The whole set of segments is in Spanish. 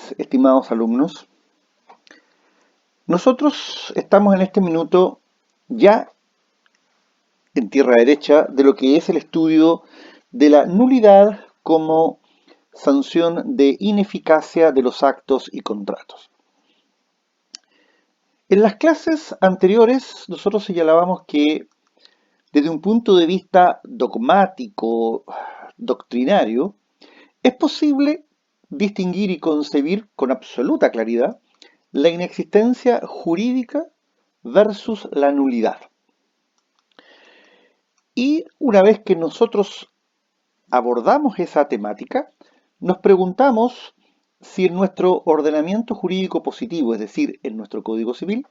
tardes, estimados alumnos. Nosotros estamos en este minuto ya en tierra derecha de lo que es el estudio de la nulidad como sanción de ineficacia de los actos y contratos. En las clases anteriores nosotros señalábamos que desde un punto de vista dogmático, doctrinario, es posible distinguir y concebir con absoluta claridad la inexistencia jurídica versus la nulidad. Y una vez que nosotros abordamos esa temática, nos preguntamos si en nuestro ordenamiento jurídico positivo, es decir, en nuestro Código Civil,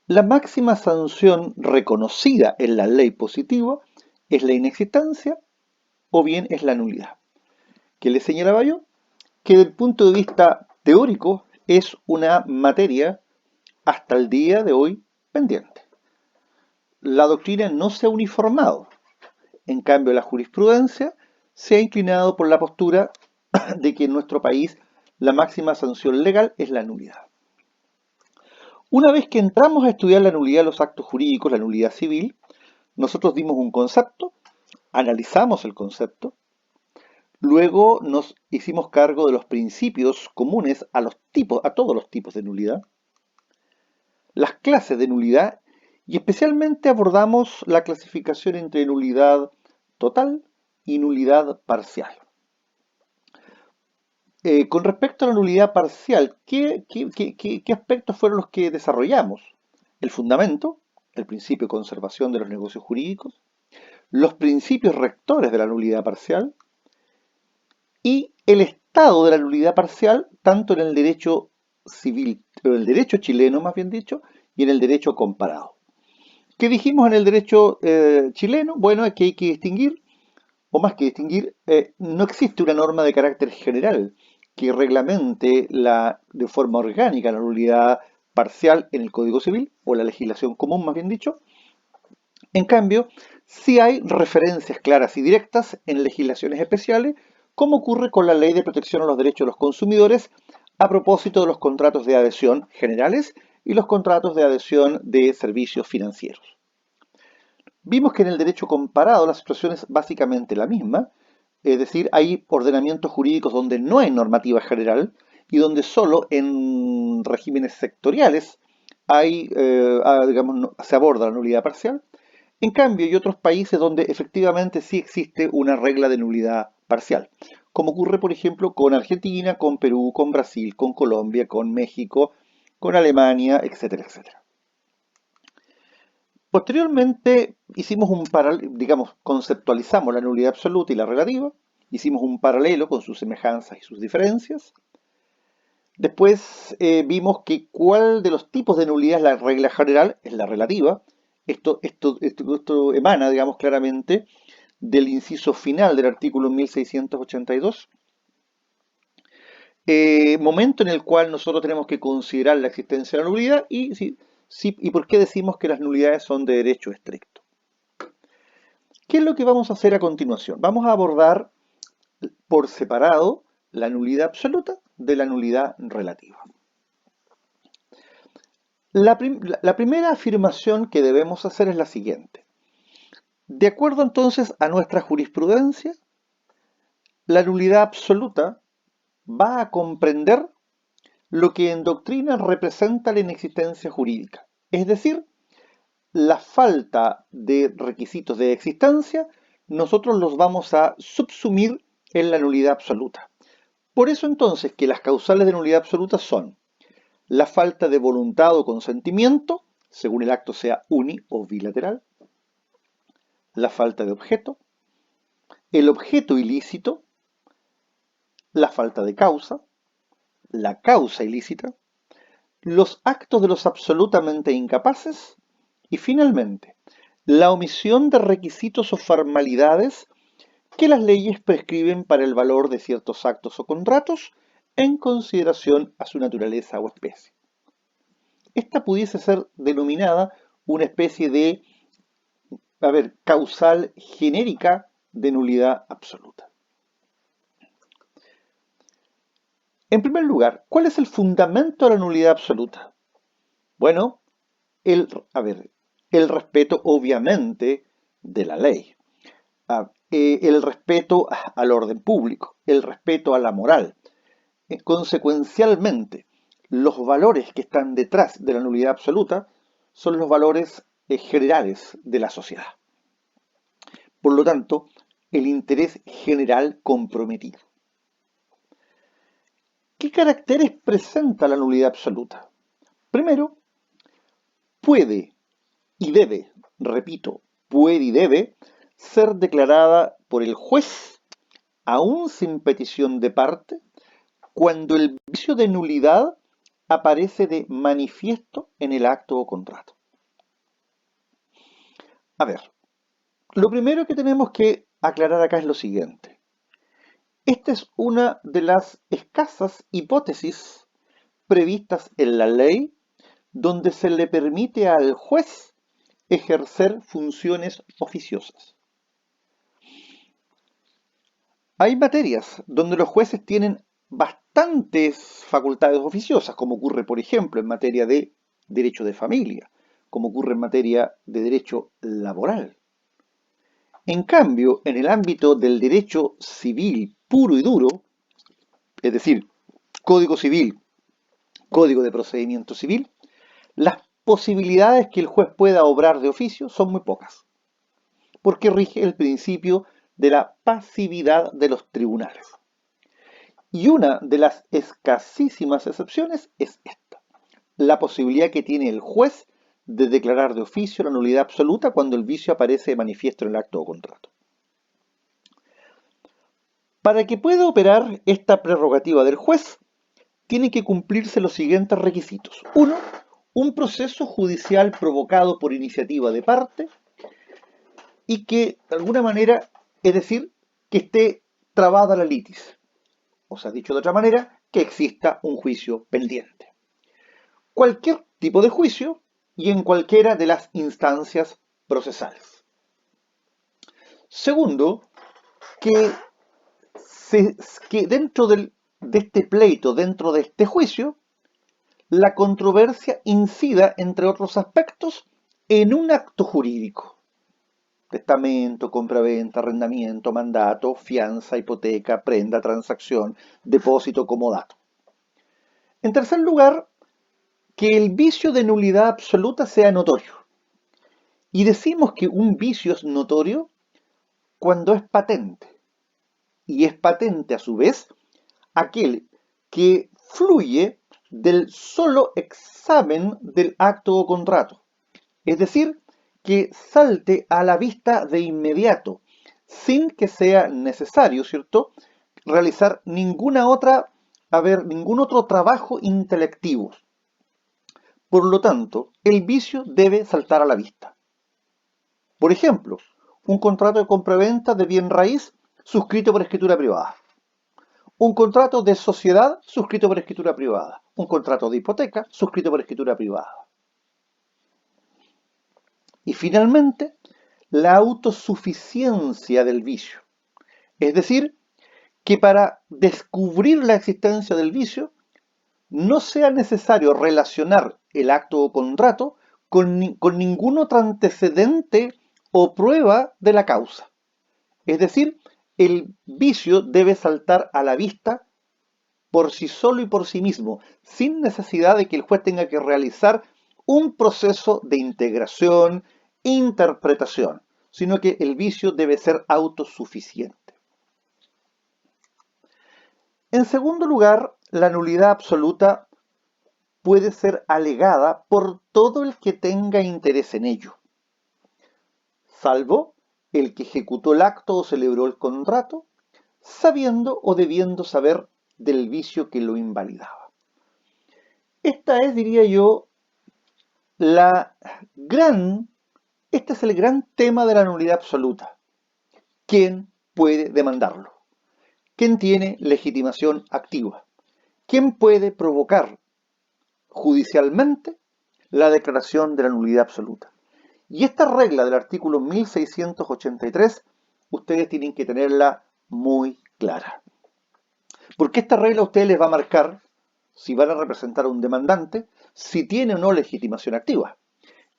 la máxima sanción reconocida en la ley positiva es la inexistencia o bien es la nulidad. ¿Qué le señalaba yo? Que desde el punto de vista teórico es una materia hasta el día de hoy pendiente. La doctrina no se ha uniformado. En cambio, la jurisprudencia se ha inclinado por la postura de que en nuestro país la máxima sanción legal es la nulidad. Una vez que entramos a estudiar la nulidad de los actos jurídicos, la nulidad civil, nosotros dimos un concepto, analizamos el concepto, luego nos hicimos cargo de los principios comunes a todos los tipos de nulidad, las clases de nulidad y especialmente abordamos la clasificación entre nulidad total y nulidad parcial. Con respecto a la nulidad parcial, ¿qué aspectos fueron los que desarrollamos? El fundamento, el principio de conservación de los negocios jurídicos, los principios rectores de la nulidad parcial y el estado de la nulidad parcial, tanto en el derecho civil, en el derecho chileno más bien dicho, y en el derecho comparado. ¿Qué dijimos en el derecho chileno? Bueno, es que hay que distinguir, o más que distinguir, no existe una norma de carácter general que reglamente de forma orgánica la nulidad parcial en el Código Civil, o la legislación común más bien dicho. En cambio, sí hay referencias claras y directas en legislaciones especiales, como ocurre con la Ley de Protección a los Derechos de los Consumidores a propósito de los contratos de adhesión generales y los contratos de adhesión de servicios financieros. Vimos que en el derecho comparado la situación es básicamente la misma, es decir, hay ordenamientos jurídicos donde no hay normativa general y donde solo en regímenes sectoriales se aborda la nulidad parcial. En cambio, hay otros países donde efectivamente sí existe una regla de nulidad parcial, como ocurre, por ejemplo, con Argentina, con Perú, con Brasil, con Colombia, con México, con Alemania, etcétera, etcétera. Posteriormente conceptualizamos la nulidad absoluta y la relativa, hicimos un paralelo con sus semejanzas y sus diferencias. Después vimos que cuál de los tipos de nulidad es la regla general, es la relativa. Esto emana, digamos, claramente del inciso final del artículo 1682, momento en el cual nosotros tenemos que considerar la existencia de la nulidad y por qué decimos que las nulidades son de derecho estricto. ¿Qué es lo que vamos a hacer a continuación? Vamos a abordar por separado la nulidad absoluta de la nulidad relativa. La primera afirmación que debemos hacer es la siguiente. De acuerdo entonces a nuestra jurisprudencia, la nulidad absoluta va a comprender lo que en doctrina representa la inexistencia jurídica, es decir, la falta de requisitos de existencia, nosotros los vamos a subsumir en la nulidad absoluta. Por eso entonces que las causales de nulidad absoluta son la falta de voluntad o consentimiento, según el acto sea uni o bilateral, la falta de objeto, el objeto ilícito, la falta de causa, la causa ilícita, los actos de los absolutamente incapaces y finalmente la omisión de requisitos o formalidades que las leyes prescriben para el valor de ciertos actos o contratos en consideración a su naturaleza o especie. Esta pudiese ser denominada una especie de, causal genérica de nulidad absoluta. En primer lugar, ¿cuál es el fundamento de la nulidad absoluta? Bueno, el respeto obviamente de la ley, el respeto al orden público, el respeto a la moral. Consecuencialmente, los valores que están detrás de la nulidad absoluta son los valores generales de la sociedad. Por lo tanto, el interés general comprometido. ¿Qué caracteres presenta la nulidad absoluta? Primero, puede y debe, repito, puede y debe ser declarada por el juez, aún sin petición de parte, cuando el vicio de nulidad aparece de manifiesto en el acto o contrato. A ver, lo primero que tenemos que aclarar acá es lo siguiente. Esta es una de las escasas hipótesis previstas en la ley donde se le permite al juez ejercer funciones oficiosas. Hay materias donde los jueces tienen bastantes facultades oficiosas, como ocurre, por ejemplo, en materia de derecho de familia, como ocurre en materia de derecho laboral. En cambio, en el ámbito del derecho civil puro y duro, es decir, Código Civil, Código de Procedimiento Civil, las posibilidades que el juez pueda obrar de oficio son muy pocas, porque rige el principio de la pasividad de los tribunales. Y una de las escasísimas excepciones es esta, la posibilidad que tiene el juez de declarar de oficio la nulidad absoluta cuando el vicio aparece de manifiesto en el acto o contrato. Para que pueda operar esta prerrogativa del juez, tienen que cumplirse los siguientes requisitos. Uno, un proceso judicial provocado por iniciativa de parte y que, de alguna manera, es decir, que esté trabada la litis. O sea, dicho de otra manera, que exista un juicio pendiente. Cualquier tipo de juicio y en cualquiera de las instancias procesales. Segundo, que, que dentro de este pleito, dentro de este juicio, la controversia incida, entre otros aspectos, en un acto jurídico. Testamento, compraventa, arrendamiento, mandato, fianza, hipoteca, prenda, transacción, depósito, comodato. En tercer lugar, que el vicio de nulidad absoluta sea notorio. Y decimos que un vicio es notorio cuando es patente. Y es patente a su vez aquel que fluye del solo examen del acto o contrato. Es decir, que salte a la vista de inmediato, sin que sea necesario, ¿cierto?, realizar ningún otro trabajo intelectivo. Por lo tanto, el vicio debe saltar a la vista. Por ejemplo, un contrato de compraventa de bien raíz suscrito por escritura privada. Un contrato de sociedad suscrito por escritura privada. Un contrato de hipoteca suscrito por escritura privada. Y finalmente, la autosuficiencia del vicio. Es decir, que para descubrir la existencia del vicio no sea necesario relacionar el acto o contrato con ningún otro antecedente o prueba de la causa. Es decir, el vicio debe saltar a la vista por sí solo y por sí mismo, sin necesidad de que el juez tenga que realizar un proceso de integración, interpretación, sino que el vicio debe ser autosuficiente. En segundo lugar, la nulidad absoluta puede ser alegada por todo el que tenga interés en ello, salvo el que ejecutó el acto o celebró el contrato, sabiendo o debiendo saber del vicio que lo invalidaba. Esta es, diría yo, este es el gran tema de la nulidad absoluta. ¿Quién puede demandarlo? ¿Quién tiene legitimación activa? ¿Quién puede provocar judicialmente la declaración de la nulidad absoluta? Y esta regla del artículo 1683, ustedes tienen que tenerla muy clara. Porque esta regla a ustedes les va a marcar si van a representar a un demandante, si tiene o no legitimación activa.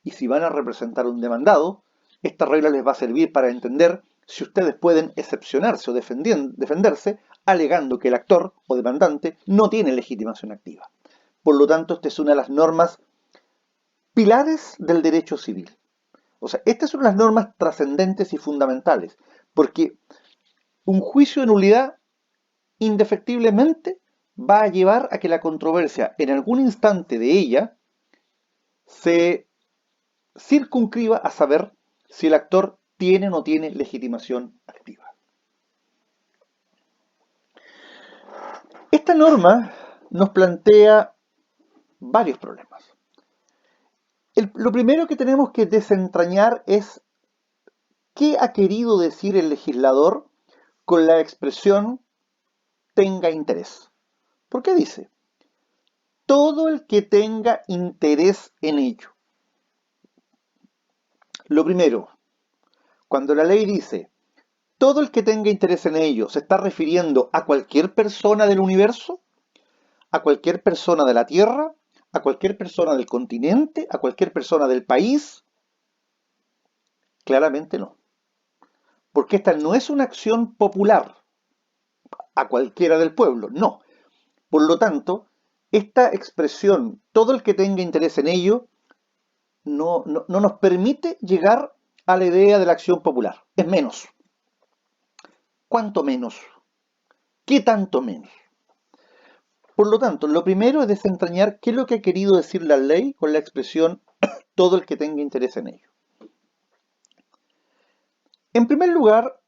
Y si van a representar a un demandado, esta regla les va a servir para entender si ustedes pueden excepcionarse o defenderse alegando que el actor o demandante no tiene legitimación activa. Por lo tanto, esta es una de las normas pilares del derecho civil. O sea, estas son las normas trascendentes y fundamentales, porque un juicio de nulidad indefectiblemente va a llevar a que la controversia en algún instante de ella se circunscriba a saber si el actor tiene o no tiene legitimación activa. Esta norma nos plantea varios problemas. Lo primero que tenemos que desentrañar es qué ha querido decir el legislador con la expresión tenga interés. ¿Por qué dice? Todo el que tenga interés en ello. Lo primero, cuando la ley dice todo el que tenga interés en ello, ¿se está refiriendo a cualquier persona del universo? ¿A cualquier persona de la Tierra? ¿A cualquier persona del continente? ¿A cualquier persona del país? Claramente no. Porque esta no es una acción popular a cualquiera del pueblo, no. Por lo tanto, esta expresión, todo el que tenga interés en ello, no nos permite llegar a la idea de la acción popular. Es menos. ¿Cuánto menos? ¿Qué tanto menos? Por lo tanto, lo primero es desentrañar qué es lo que ha querido decir la ley con la expresión todo el que tenga interés en ello. En primer lugar,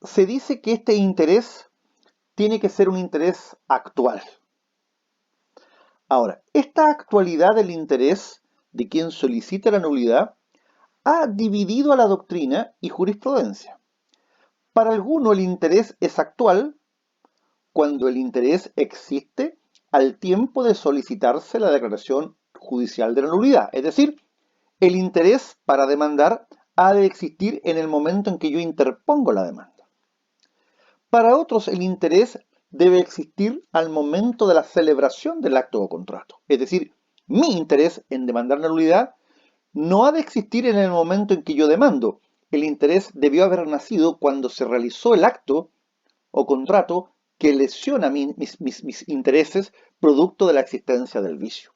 se dice que este interés tiene que ser un interés actual. Ahora, esta actualidad del interés de quien solicita la nulidad ha dividido a la doctrina y jurisprudencia. Para alguno el interés es actual cuando el interés existe al tiempo de solicitarse la declaración judicial de la nulidad. Es decir, el interés para demandar ha de existir en el momento en que yo interpongo la demanda. Para otros el interés debe existir al momento de la celebración del acto o contrato. Es decir, mi interés en demandar la nulidad no ha de existir en el momento en que yo demando. El interés debió haber nacido cuando se realizó el acto o contrato que lesiona mis intereses producto de la existencia del vicio.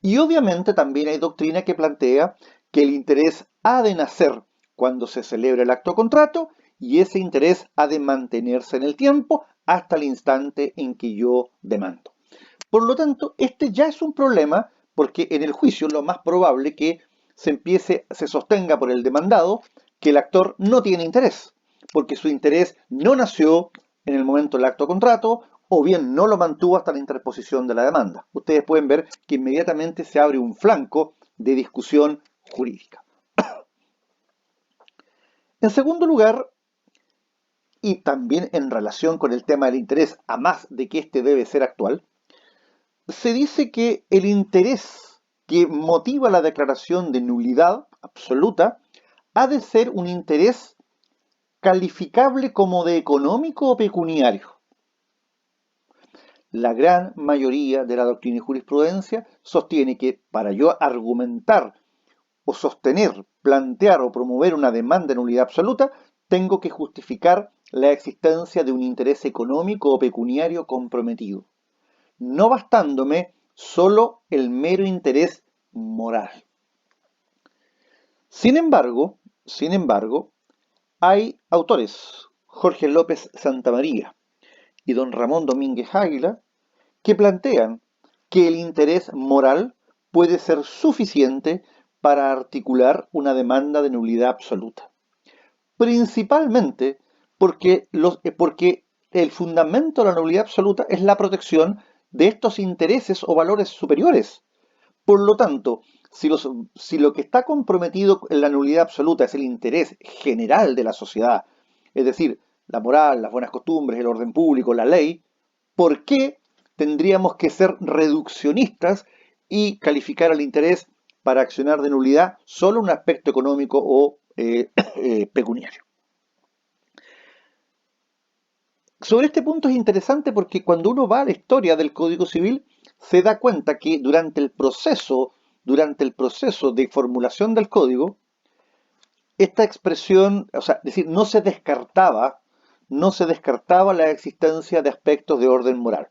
Y obviamente también hay doctrina que plantea que el interés ha de nacer cuando se celebra el acto o contrato y ese interés ha de mantenerse en el tiempo hasta el instante en que yo demando. Por lo tanto, este ya es un problema porque en el juicio lo más probable que se sostenga por el demandado que el actor no tiene interés, porque su interés no nació en el momento del acto o contrato o bien no lo mantuvo hasta la interposición de la demanda. Ustedes pueden ver que inmediatamente se abre un flanco de discusión jurídica. En segundo lugar, y también en relación con el tema del interés, a más de que éste debe ser actual, se dice que el interés que motiva la declaración de nulidad absoluta ha de ser un interés calificable como de económico o pecuniario. La gran mayoría de la doctrina y jurisprudencia sostiene que para yo argumentar o sostener, plantear o promover una demanda de nulidad absoluta, tengo que justificar la existencia de un interés económico o pecuniario comprometido, no bastándome solo el mero interés moral. Sin embargo, hay autores, Jorge López Santamaría y don Ramón Domínguez Águila, que plantean que el interés moral puede ser suficiente para articular una demanda de nulidad absoluta. Principalmente porque el fundamento de la nulidad absoluta es la protección de estos intereses o valores superiores. Por lo tanto, si lo que está comprometido en la nulidad absoluta es el interés general de la sociedad, es decir, la moral, las buenas costumbres, el orden público, la ley, ¿por qué tendríamos que ser reduccionistas y calificar al interés para accionar de nulidad solo un aspecto económico o pecuniario? Sobre este punto es interesante porque cuando uno va a la historia del Código Civil, se da cuenta que durante el proceso de formulación del código, esta expresión, o sea, es decir, no se descartaba la existencia de aspectos de orden moral.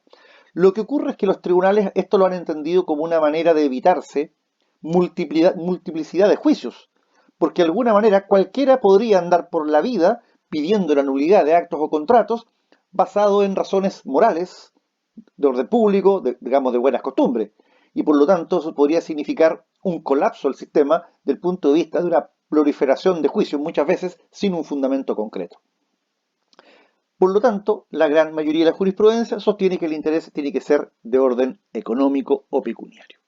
Lo que ocurre es que los tribunales esto lo han entendido como una manera de evitarse multiplicidad de juicios, porque de alguna manera cualquiera podría andar por la vida pidiendo la nulidad de actos o contratos basado en razones morales, de orden público, digamos de buenas costumbres, y por lo tanto eso podría significar un colapso del sistema del punto de vista de una proliferación de juicios muchas veces sin un fundamento concreto. Por lo tanto, la gran mayoría de la jurisprudencia sostiene que el interés tiene que ser de orden económico o pecuniario.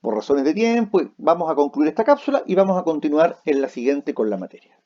Por razones de tiempo, vamos a concluir esta cápsula y vamos a continuar en la siguiente con la materia.